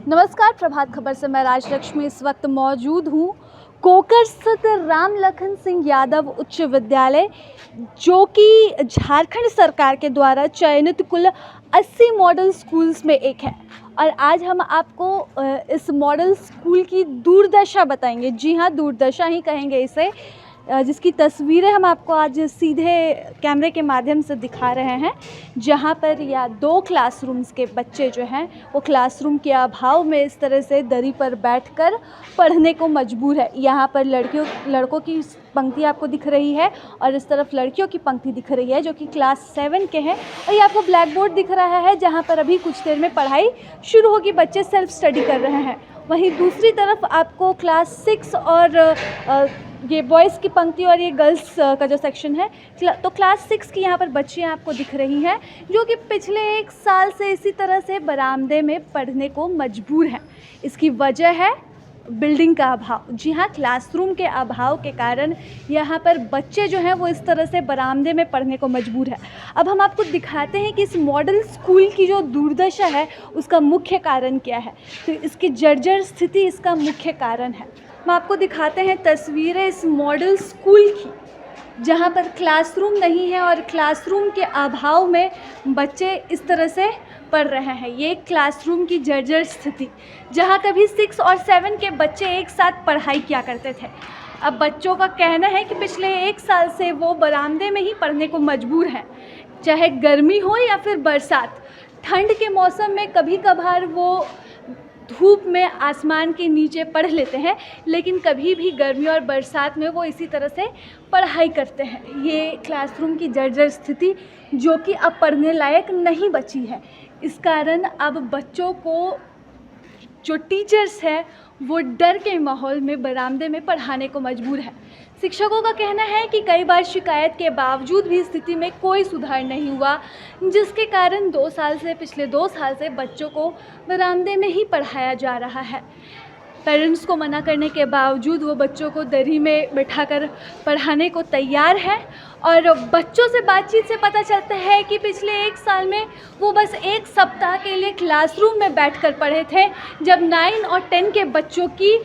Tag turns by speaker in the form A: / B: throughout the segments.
A: नमस्कार, प्रभात खबर से मैं राजलक्ष्मी इस वक्त मौजूद हूँ कोकर स्थित राम लखन सिंह यादव उच्च विद्यालय, जो कि झारखंड सरकार के द्वारा चयनित कुल 80 मॉडल स्कूल्स में एक है। और आज हम आपको इस मॉडल स्कूल की दुर्दशा बताएंगे। जी हाँ, दुर्दशा ही कहेंगे इसे, जिसकी तस्वीरें हम आपको आज सीधे कैमरे के माध्यम से दिखा रहे हैं, जहां पर या 2 क्लासरूम्स के बच्चे जो हैं वो क्लासरूम के अभाव में इस तरह से दरी पर बैठकर पढ़ने को मजबूर है। यहां पर लड़कों की पंक्ति आपको दिख रही है और इस तरफ लड़कियों की पंक्ति दिख रही है जो कि क्लास 7 के हैं। और ये आपको ब्लैक बोर्ड दिख रहा है जहाँ पर अभी कुछ देर में पढ़ाई शुरू होगी, बच्चे सेल्फ स्टडी कर रहे हैं। वहीं दूसरी तरफ आपको क्लास 6 और ये बॉयज़ की पंक्ति और ये गर्ल्स का जो सेक्शन है, तो क्लास 6 की यहाँ पर बच्चियाँ आपको दिख रही हैं जो कि पिछले 1 साल से इसी तरह से बरामदे में पढ़ने को मजबूर हैं। इसकी वजह है बिल्डिंग का अभाव। जी हाँ, क्लासरूम के अभाव के कारण यहाँ पर बच्चे जो हैं वो इस तरह से बरामदे में पढ़ने को मजबूर है। अब हम आपको दिखाते हैं कि इस मॉडल स्कूल की जो दुर्दशा है उसका मुख्य कारण क्या है। तो इसकी जर्जर स्थिति इसका मुख्य कारण है। हम आपको दिखाते हैं तस्वीरें इस मॉडल स्कूल की, जहाँ पर क्लासरूम नहीं है और क्लासरूम के अभाव में बच्चे इस तरह से पढ़ रहे हैं। ये क्लासरूम की जर्जर स्थिति, जहाँ कभी 6 और 7 के बच्चे एक साथ पढ़ाई किया करते थे। अब बच्चों का कहना है कि पिछले 1 साल से वो बरामदे में ही पढ़ने को मजबूर हैं, चाहे गर्मी हो या फिर बरसात। ठंड के मौसम में कभी कभार वो धूप में आसमान के नीचे पढ़ लेते हैं, लेकिन कभी भी गर्मी और बरसात में वो इसी तरह से पढ़ाई करते हैं। ये क्लासरूम की जर्जर स्थिति जो कि अब पढ़ने लायक नहीं बची है। इस कारण अब बच्चों को जो टीचर्स हैं वो डर के माहौल में बरामदे में पढ़ाने को मजबूर है। शिक्षकों का कहना है कि कई बार शिकायत के बावजूद भी स्थिति में कोई सुधार नहीं हुआ, जिसके कारण पिछले 2 साल से बच्चों को बरामदे में ही पढ़ाया जा रहा है। पेरेंट्स को मना करने के बावजूद वो बच्चों को दरी में बिठाकर पढ़ाने को तैयार है। और बच्चों से बातचीत से पता चलता है कि पिछले 1 साल में वो बस 1 सप्ताह के लिए क्लासरूम में बैठकर पढ़े थे, जब 9 और 10 के बच्चों की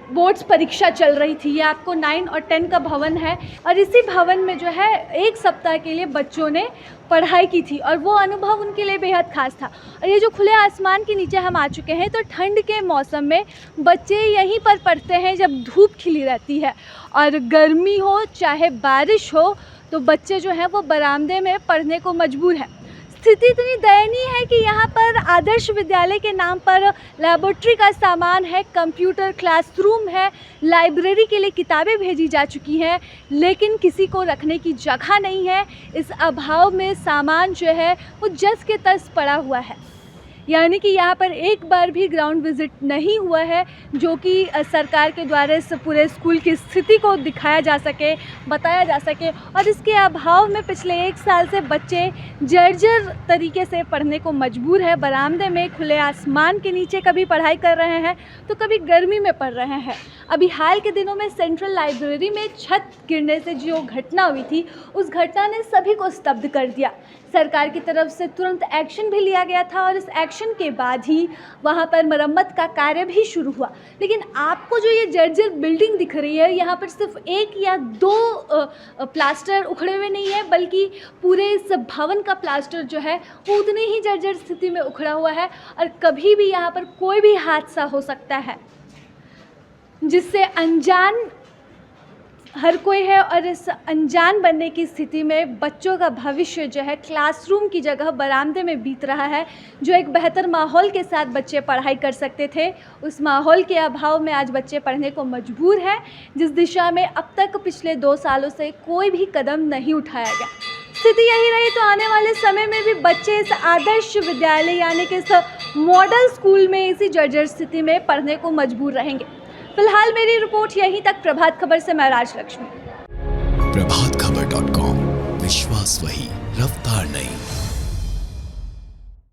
A: बोर्ड्स परीक्षा चल रही थी। ये आपको 9 और 10 का भवन है और इसी भवन में जो है 1 सप्ताह के लिए बच्चों ने पढ़ाई की थी और वो अनुभव उनके लिए बेहद ख़ास था। और ये जो खुले आसमान के नीचे हम आ चुके हैं, तो ठंड के मौसम में बच्चे यहीं पर पढ़ते हैं जब धूप खिली रहती है, और गर्मी हो चाहे बारिश हो तो बच्चे जो हैं वो बरामदे में पढ़ने को मजबूर हैं। स्थिति इतनी दयनीय है कि यहाँ पर आदर्श विद्यालय के नाम पर लैबोरेटरी का सामान है, कंप्यूटर क्लासरूम है, लाइब्रेरी के लिए किताबें भेजी जा चुकी हैं, लेकिन किसी को रखने की जगह नहीं है। इस अभाव में सामान जो है वो जस के तस पड़ा हुआ है। यानी कि यहाँ पर एक बार भी ग्राउंड विज़िट नहीं हुआ है, जो कि सरकार के द्वारा इस पूरे स्कूल की स्थिति को दिखाया जा सके, बताया जा सके। और इसके अभाव में पिछले 1 साल से बच्चे जर्जर तरीके से पढ़ने को मजबूर है। बरामदे में खुले आसमान के नीचे कभी पढ़ाई कर रहे हैं तो कभी गर्मी में पढ़ रहे हैं। अभी हाल के दिनों में सेंट्रल लाइब्रेरी में छत गिरने से जो घटना हुई थी, उस घटना ने सभी को स्तब्ध कर दिया। सरकार की तरफ से तुरंत एक्शन भी लिया गया था और इस एक्शन के बाद ही वहाँ पर मरम्मत का कार्य भी शुरू हुआ। लेकिन आपको जो ये जर्जर बिल्डिंग दिख रही है, यहाँ पर सिर्फ 1 या 2 प्लास्टर उखड़े हुए नहीं है, बल्कि पूरे इस भवन का प्लास्टर जो है वो उतनी ही जर्जर स्थिति में उखड़ा हुआ है। और कभी भी यहाँ पर कोई भी हादसा हो सकता है, जिससे अनजान हर कोई है। और इस अनजान बनने की स्थिति में बच्चों का भविष्य जो है क्लासरूम की जगह बरामदे में बीत रहा है, जो एक बेहतर माहौल के साथ बच्चे पढ़ाई कर सकते थे। उस माहौल के अभाव में आज बच्चे पढ़ने को मजबूर हैं, जिस दिशा में अब तक पिछले 2 सालों से कोई भी कदम नहीं उठाया गया। स्थिति यही रही तो आने वाले समय में भी बच्चे इस आदर्श विद्यालय यानी कि इस मॉडल स्कूल में इसी जर्जर स्थिति में पढ़ने को मजबूर रहेंगे। फिलहाल मेरी रिपोर्ट यहीं तक। प्रभात खबर से मैं राजलक्ष्मी।
B: प्रभातखबर.com, विश्वास वही, रफ्तार नहीं।